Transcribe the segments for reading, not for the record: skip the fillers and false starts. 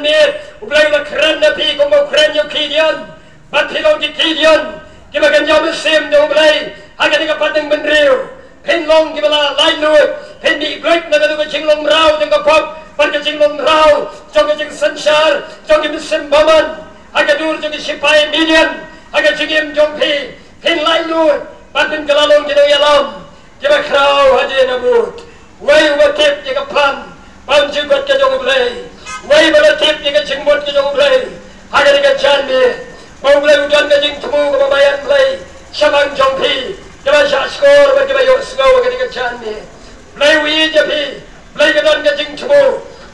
chan mi ublay na kran na pi ko mo kran yo kidian bat pilong di kidian kiba kan jam sim do ublay haga ni ka pateng benriu pen long kibala lai lu pen di great na ka jinglong rau deng ka pop par ka jinglong rau jong ka jing sanshar jong ki sim baman haga dur jong ki sipai million haga jingim jong pi pen lai lu bat pen kalalong ki do yalam kiba krau haji na but way wa tip ki ka plan Bang jenggot ke jong ublay, way bala tip ni ke jengbot ke jong ublay, haga ni ke chan mi, bang ublay udan ke jeng temu ke mamayan ublay, syabang jong pi, keba syak skor, keba yok sengau ke ni ke chan mi, ublay wii je pi, ublay ke dan ke jeng temu,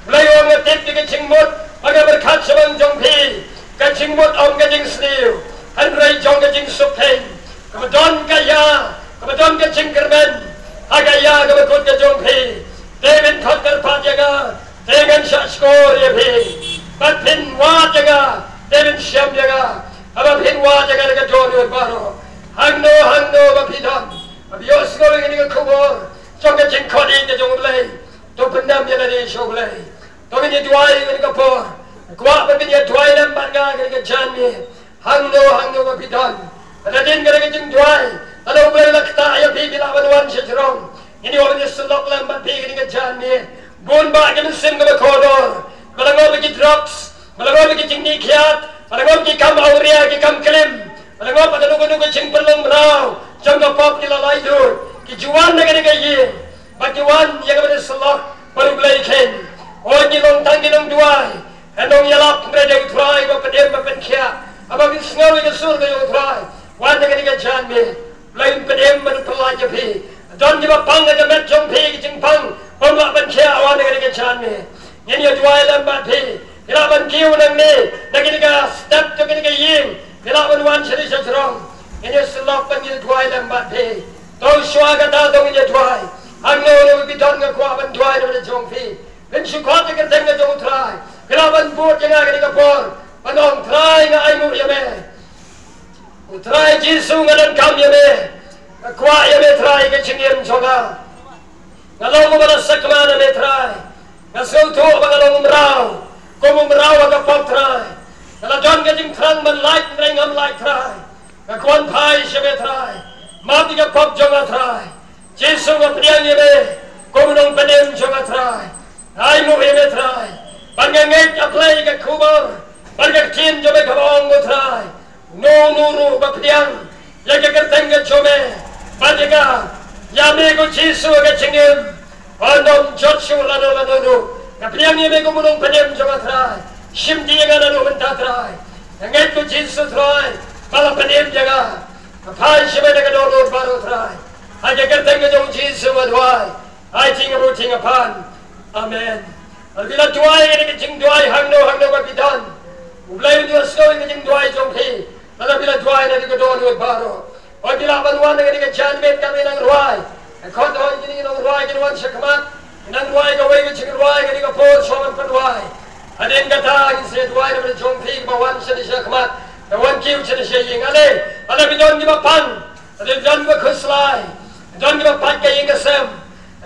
ublay orang ke tip ni ke jengbot, haga berkat syabang jong pi, ke jengbot orang ke jeng seniu, hanray jong ke jeng subten, kebetulan ke ya, kebetulan ke jeng kermen, haga ya ke berkut ke jong pi, David Tucker Pajaga, David Shaskor Yapi, but Pin Wajaga, David Sham Yaga, about Pin Wajaga, the Jordan Baro, Hangno, Bapidon, of yours going in a Kubor, Jonga Jinkodi, the Jonglay, Topanam Yanadi Shoglay, Tomini Dway in Kapor, Guapa in your Dway and Banga, and Jani, Hangno, Bapidon, and I didn't get a Jim Dway, and over the Kaya people have one shit wrong. Ini orang ni selok lambat pergi dengan jalan ni. Bun bak kita sim ke koridor. Melangau pergi drugs, melangau pergi cing nikiat, melangau pergi kam auria, pergi kam klim. Melangau pada nuku cing perlong berau. Jangan pop kita laidur. Kijuan nak kita ye. Bagiwan yang kita selok baru beli ken. Orang ni long tang kita duai. Andong yalap mereka utrai, bapak penkia. Abang kita sengau kita surga utrai. Wan nak kita jalan ni. Lain pedem berpelai jepi. Don di bapang ada met jong pi jing pang pemak bencia awan dengan kita chan ni ini jual lambat pi bila ban kiu nang ni nak kita step tu kita ying bila ban wan seri serong ini selok ban kita jual lambat pi tau shua kata tau kita jual angno ni bidon ngak kuat ban jual dengan jong pi ben syukur kita tengah jong try bila ban buat jangan kita por banong try ngai mu ya me try jisu ngadan kam ya me Kuat ya metrai ke cingim coba, ngalong mo bala sakmana metrai, ngasau tu bagalong merau, komu merau agak pop trai, ngaladon ke cing terang man light merengam light trai, ngakuan pai si metrai, mati ke pop jonga trai, jisu ngapriang ya me, komu nong penem jonga trai, ai mu ya metrai, panggangit aplay ke kubur, panggak cin jobe kabong mo trai, nuru bapriang, ya ke kerteng ke jome. Bajaga, yame ko Jisu ke cingim, andong Joshua lado, kapriang yame ko munong penem jaga try, simdi yang lado mentah try, nget ko Jisu try, bala penem jaga, kapai siapa nak dulu baru try, aja kerteng jong Jisu adwai, ai cinga pan, amen. Albila tuai ini cing tuai hangno kapitan, ublay dia sekali cing tuai jong pi, lalu bila tuai nanti ko dulu baru. Orang bila banuan dengan dia jangan met kami nang ruai. Kau tahu ini nang ruai kita wan sekmat. Nang ruai kau wei kita ruai kita kau pol soman penuai. Ada yang kata ini saya ruai daripada jompi bawan sedih sekmat. Bawan kiu sedih seying. Ada bijon kita pan. Ada bijon kita kuslai. Bijon kita pat kaya yang kesem.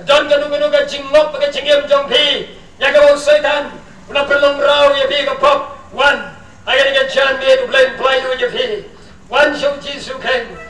Bijon kita nuga jinglop pakai cingim jompi. Yang kau setan. Una perlong rau ya pi kau pop. Wan. Agar kita jangan met ublain pelai lu je pi. Wan show Jisu keng.